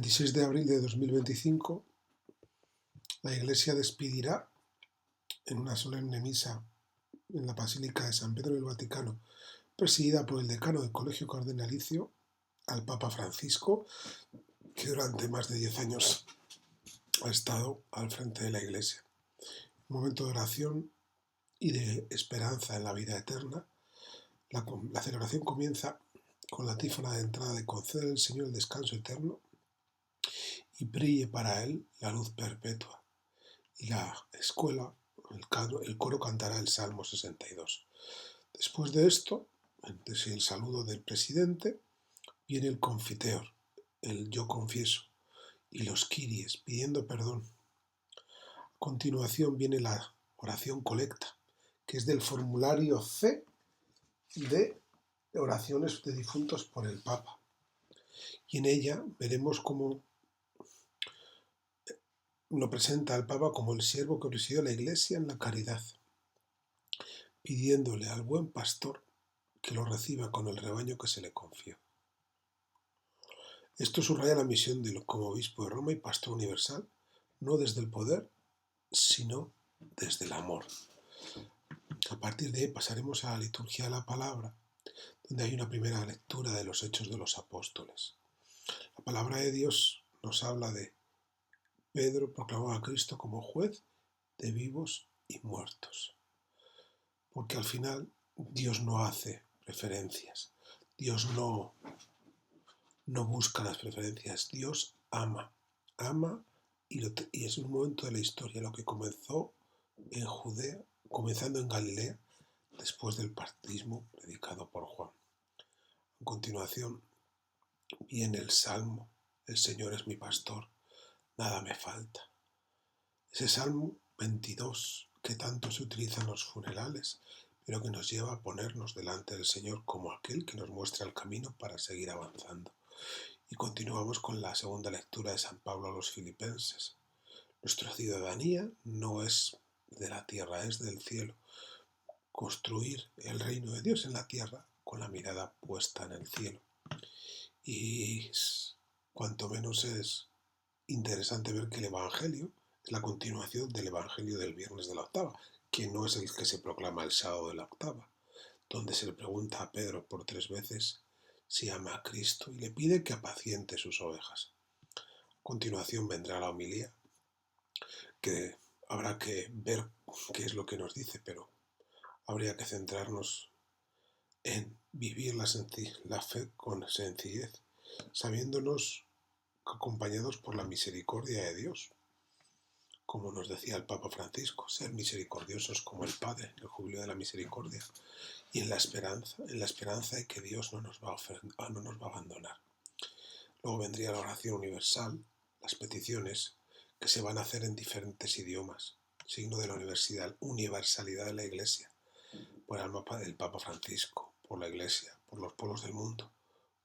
26 de abril de 2025, la Iglesia despedirá en una solemne misa en la Basílica de San Pedro del Vaticano, presidida por el decano del Colegio Cardenalicio, al Papa Francisco, que durante más de 10 años ha estado al frente de la Iglesia. Un momento de oración y de esperanza en la vida eterna. La celebración comienza con la antífona de entrada de conceder al Señor el descanso eterno y brille para él la luz perpetua. Y la escuela, el coro cantará el Salmo 62. Después de esto, el saludo del presidente, viene el confiteor, el yo confieso, y los kyries pidiendo perdón. A continuación viene la oración colecta, que es del formulario C de oraciones de difuntos por el Papa. Y en ella veremos cómo lo presenta al Papa como el siervo que presidió la Iglesia en la caridad, pidiéndole al buen pastor que lo reciba con el rebaño que se le confió. Esto subraya la misión de como obispo de Roma y pastor universal, no desde el poder, sino desde el amor. A partir de ahí pasaremos a la liturgia de la palabra, donde hay una primera lectura de los Hechos de los Apóstoles. La palabra de Dios nos habla de Pedro proclamó a Cristo como juez de vivos y muertos. Porque al final Dios no hace preferencias, Dios no busca las preferencias, Dios ama y es un momento de la historia, lo que comenzó en Judea, comenzando en Galilea, después del bautismo predicado por Juan. A continuación viene el Salmo, el Señor es mi pastor, nada me falta. Ese Salmo 22 que tanto se utiliza en los funerales, pero que nos lleva a ponernos delante del Señor como aquel que nos muestra el camino para seguir avanzando. Y continuamos con la segunda lectura de San Pablo a los Filipenses. Nuestra ciudadanía no es de la tierra, es del cielo. Construir el reino de Dios en la tierra con la mirada puesta en el cielo. Y cuanto menos es interesante ver que el Evangelio es la continuación del Evangelio del viernes de la octava, que no es el que se proclama el sábado de la octava, donde se le pregunta a Pedro por 3 veces si ama a Cristo y le pide que apaciente sus ovejas. A continuación vendrá la homilía, que habrá que ver qué es lo que nos dice, pero habría que centrarnos en vivir la fe con sencillez, sabiéndonos acompañados por la misericordia de Dios. Como nos decía el Papa Francisco, ser misericordiosos como el Padre, el jubileo de la misericordia, y en la esperanza de que Dios no nos va a abandonar. Luego vendría la oración universal, las peticiones que se van a hacer en diferentes idiomas, signo de la universalidad de la Iglesia, por el mapa del Papa Francisco, por la Iglesia, por los pueblos del mundo,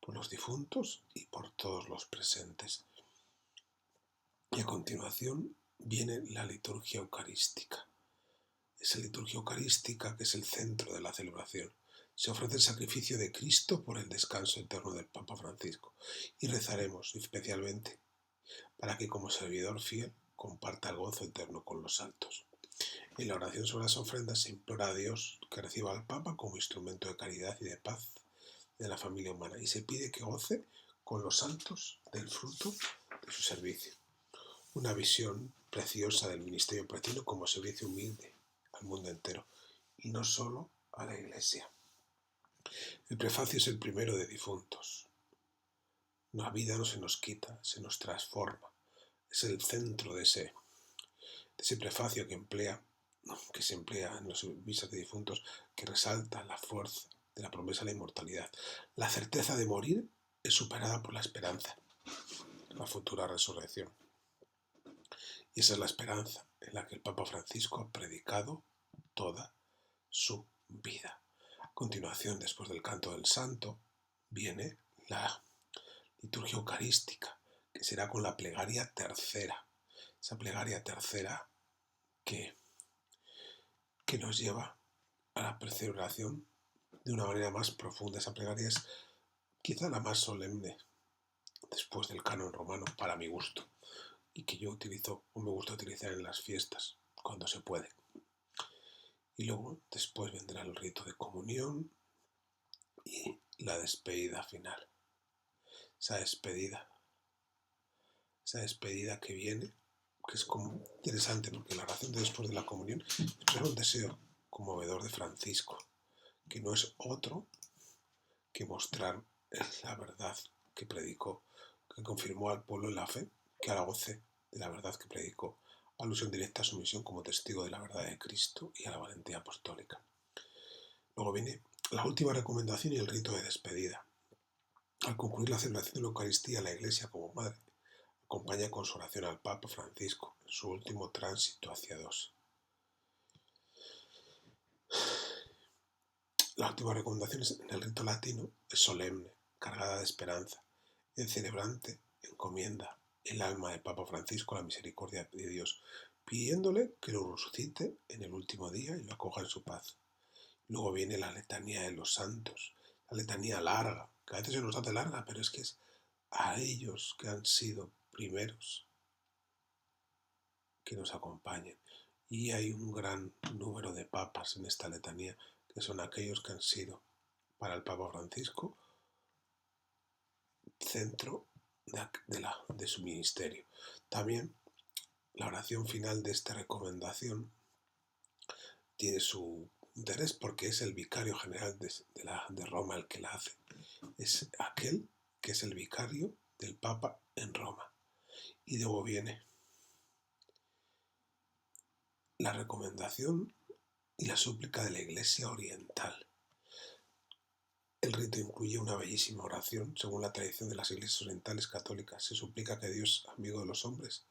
por los difuntos y por todos los presentes. Y a continuación viene la liturgia eucarística. Esa liturgia eucarística que es el centro de la celebración. Se ofrece el sacrificio de Cristo por el descanso eterno del Papa Francisco y rezaremos especialmente para que como servidor fiel comparta el gozo eterno con los santos. En la oración sobre las ofrendas se implora a Dios que reciba al Papa como instrumento de caridad y de paz de la familia humana y se pide que goce con los santos del fruto de su servicio. Una visión preciosa del ministerio platino como servicio humilde al mundo entero y no solo a la Iglesia. El prefacio es el primero de difuntos. La vida no se nos quita, se nos transforma. Es el centro de ese prefacio que se emplea en las misas de difuntos, que resalta la fuerza de la promesa de la inmortalidad. La certeza de morir es superada por la esperanza, la futura resurrección. Y esa es la esperanza en la que el Papa Francisco ha predicado toda su vida. A continuación, después del canto del santo, viene la liturgia eucarística, que será con la plegaria tercera. Esa plegaria tercera que nos lleva a la celebración de una manera más profunda. Esa plegaria es quizá la más solemne después del canon romano para mi gusto y que yo utilizo o me gusta utilizar en las fiestas cuando se puede. Y luego después vendrá el rito de comunión y la despedida final. Esa despedida que viene, que es como interesante porque la oración de después de la comunión es un deseo conmovedor de Francisco, que no es otro que mostrar la verdad que predicó, que confirmó al pueblo en la fe, que ahora goce de la verdad que predicó, alusión directa a su misión como testigo de la verdad de Cristo y a la valentía apostólica. Luego viene la última recomendación y el rito de despedida. Al concluir la celebración de la Eucaristía, la Iglesia como madre acompaña con su oración al Papa Francisco en su último tránsito hacia Dios. La última recomendación en el rito latino es solemne, cargada de esperanza. El celebrante encomienda el alma del Papa Francisco a la misericordia de Dios, pidiéndole que lo resucite en el último día y lo acoja en su paz. Luego viene la letanía de los santos, la letanía larga, que a veces se nos hace larga, pero es que es a ellos que han sido primeros que nos acompañen. Y hay un gran número de papas en esta letanía, que son aquellos que han sido para el Papa Francisco centro de su ministerio. También la oración final de esta recomendación tiene su interés porque es el vicario general de Roma el que la hace. Es aquel que es el vicario del Papa en Roma. Y luego viene la recomendación y la súplica de la Iglesia Oriental. El rito incluye una bellísima oración. Según la tradición de las iglesias orientales católicas, se suplica que Dios, amigo de los hombres,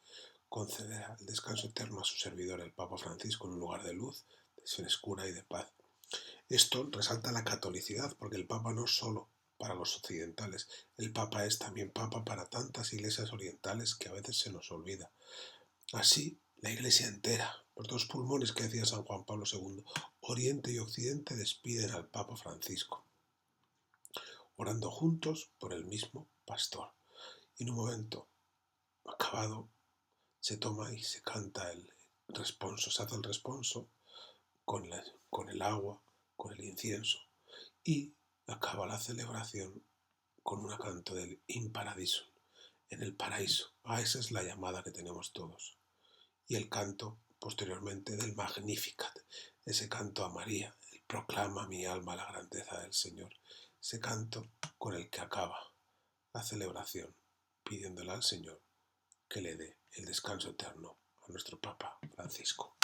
concederá el descanso eterno a su servidor, el Papa Francisco, en un lugar de luz, de frescura y de paz. Esto resalta la catolicidad, porque el Papa no es solo para los occidentales, el Papa es también Papa para tantas iglesias orientales que a veces se nos olvida. Así, la Iglesia entera, los dos pulmones que decía San Juan Pablo II, Oriente y Occidente, despiden al Papa Francisco, orando juntos por el mismo pastor. Y en un momento acabado, se toma y se canta el responso, se hace el responso con el agua, con el incienso, y acaba la celebración con un canto del In Paradiso, en el paraíso. Esa es la llamada que tenemos todos. Y el canto posteriormente del Magnificat, ese canto a María, el proclama mi alma la grandeza del Señor, ese canto con el que acaba la celebración, pidiéndole al Señor que le dé el descanso eterno a nuestro Papa Francisco.